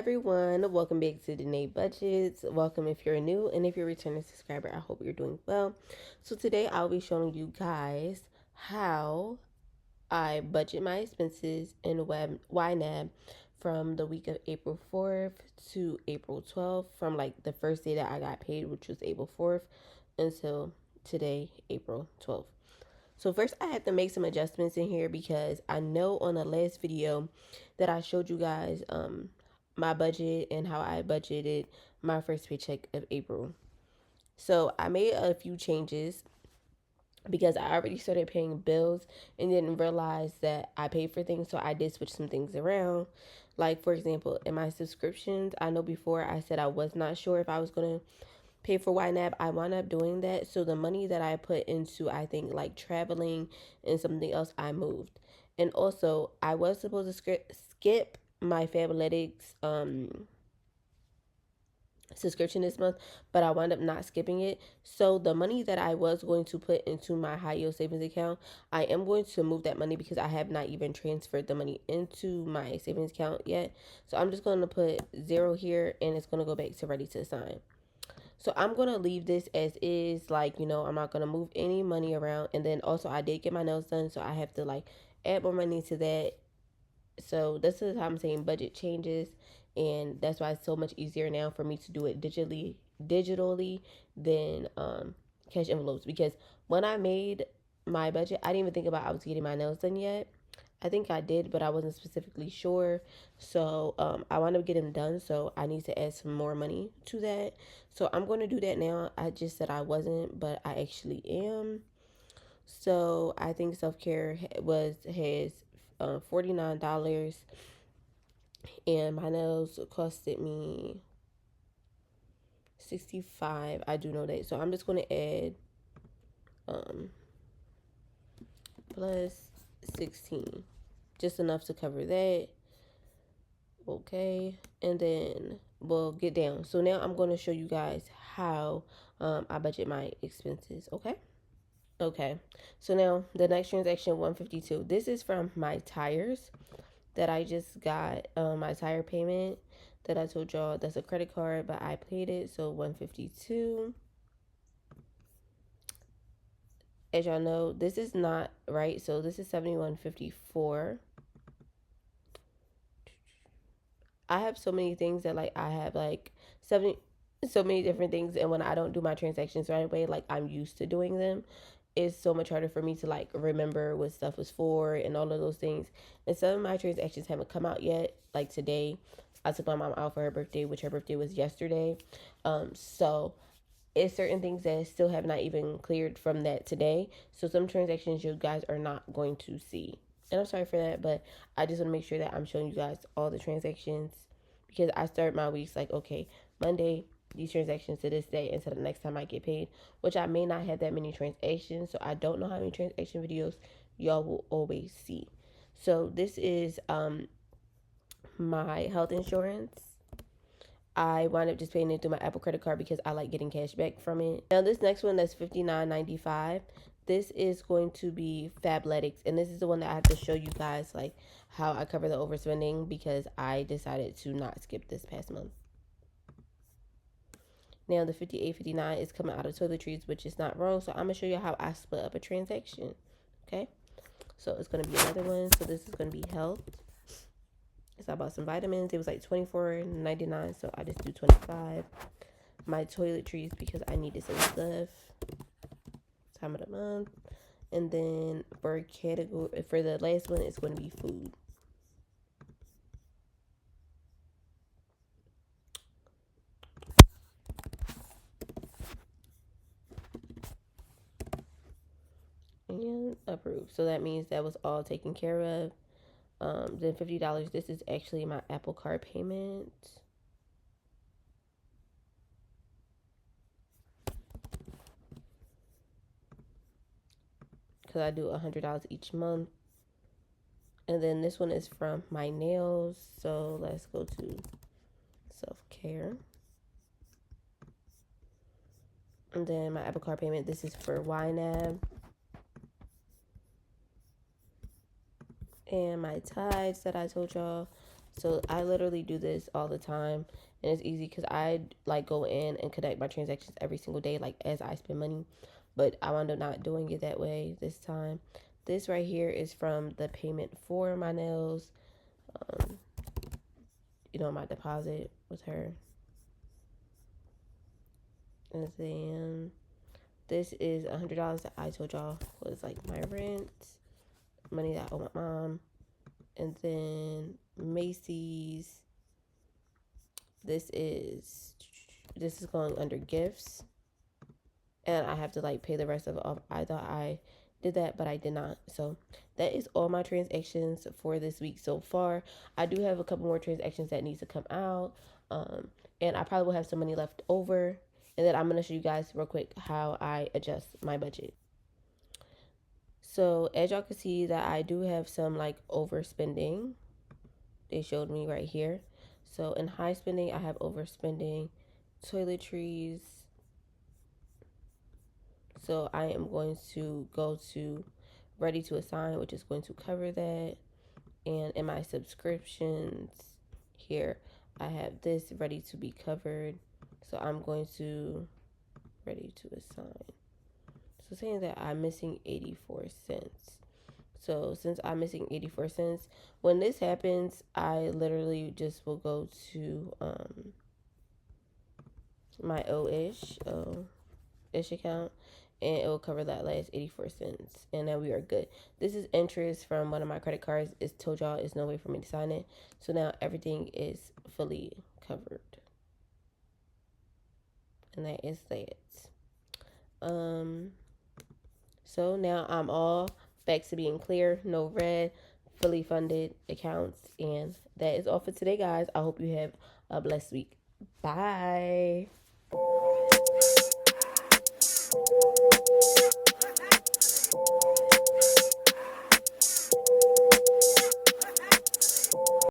everyone, welcome back to the YNAB Budgets. Welcome if you're new, and if you're a returning subscriber, I hope you're doing well. So today I'll be showing you guys how I budget my expenses in YNAB from the week of April 4th to April 12th, from like the first day that I got paid, which was April 4th, until today, April 12th. So first I had to make some adjustments in here because I know on the last video that I showed you guys my budget and how I budgeted my first paycheck of April. So I made a few changes because I already started paying bills and didn't realize that I paid for things, so I did switch some things around. Like, for example, in my subscriptions, I know before I said I was not sure if I was going to pay for YNAB. I wound up doing that. So the money that I put into, I think, like traveling and something else, I moved. And also, I was supposed to skip my Fabletics subscription this month, but I wound up not skipping it. So the money that I was going to put into my high yield savings account, I am going to move that money because I have not even transferred the money into my savings account yet. So I'm just going to put 0 here, and it's going to go back to ready to assign. So I'm going to leave this as is, like, I'm not going to move any money around. And then also I did get my nails done, so I have to like add more money to that. So this is how I'm saying budget changes, and that's why it's so much easier now for me to do it digitally than cash envelopes. Because when I made my budget, I didn't even think about I was getting my nails done yet. I think I did, but I wasn't specifically sure. So I want to get them done. So I need to add some more money to that. So I'm going to do that now. I just said I wasn't, but I actually am. So I think self-care has $49, and my nails costed me $65. I do know that. So I'm just going to add plus 16, just enough to cover that. Okay, and then we'll get down. So now I'm going to show you guys how I budget my expenses. Okay, so now the next transaction, 152. This is from my tires that I just got, my tire payment that I told y'all that's a credit card, but I paid it. So 152. As y'all know, this is not right, so this is 71.54. I have so many things that like I have like 70 so many different things, and when I don't do my transactions right away, like I'm used to doing them, it's so much harder for me to like remember what stuff was for and all of those things. And some of my transactions haven't come out yet. Like today, I took my mom out for her birthday, which her birthday was yesterday. So it's certain things that still have not even cleared from that today. So some transactions you guys are not going to see. And I'm sorry for that, but I just want to make sure that I'm showing you guys all the transactions, because I start my weeks like, okay, Monday, these transactions to this day until the next time I get paid, which I may not have that many transactions. So I don't know how many transaction videos y'all will always see. So this is my health insurance. I wound up just paying it through my Apple credit card because I like getting cash back from it. Now this next one, that's $59.95. This is going to be Fabletics, and this is the one that I have to show you guys like how I cover the overspending, because I decided to not skip this past month. Now the $58.59 is coming out of toiletries, which is not wrong. So I'm gonna show you how I split up a transaction. Okay, so it's gonna be another one. So this is gonna be health. So I bought some vitamins. It was like $24.99, so I just do 25. My toiletries, because I needed some stuff. Time of the month. And then for the last one, it's going to be food. And approved. So that means that was all taken care of. Then $50. This is actually my Apple Card payment. Because I do $100 each month. And then this one is from my nails. So let's go to self-care. And then my Apple Card payment. This is for YNAB. And my tithes that I told y'all. So I literally do this all the time, and it's easy because I like go in and connect my transactions every single day, like as I spend money. But I wound up not doing it that way this time. This right here is from the payment for my nails. Um, my deposit with her, and then this is $100 that I told y'all was like my rent, money that I owe my mom, and then Macy's. This is going under gifts, and I have to like pay the rest of it off. I thought I did that, but I did not. So that is all my transactions for this week so far. I do have a couple more transactions that need to come out, and I probably will have some money left over. And then I'm gonna show you guys real quick how I adjust my budget. So as y'all can see that I do have some like overspending. They showed me right here. So in high spending, I have overspending, toiletries. So I am going to go to ready to assign, which is going to cover that. And in my subscriptions here, I have this ready to be covered. So I'm going to ready to assign. So saying that I'm missing 84 cents. So since I'm missing 84 cents, when this happens, I literally just will go to my O-ish account, and it will cover that last 84 cents, and then we are good. This is interest from one of my credit cards. It's told y'all it's no way for me to sign it. So now everything is fully covered. And that is that. So now I'm all back to being clear, no red, fully funded accounts. And that is all for today, guys. I hope you have a blessed week. Bye.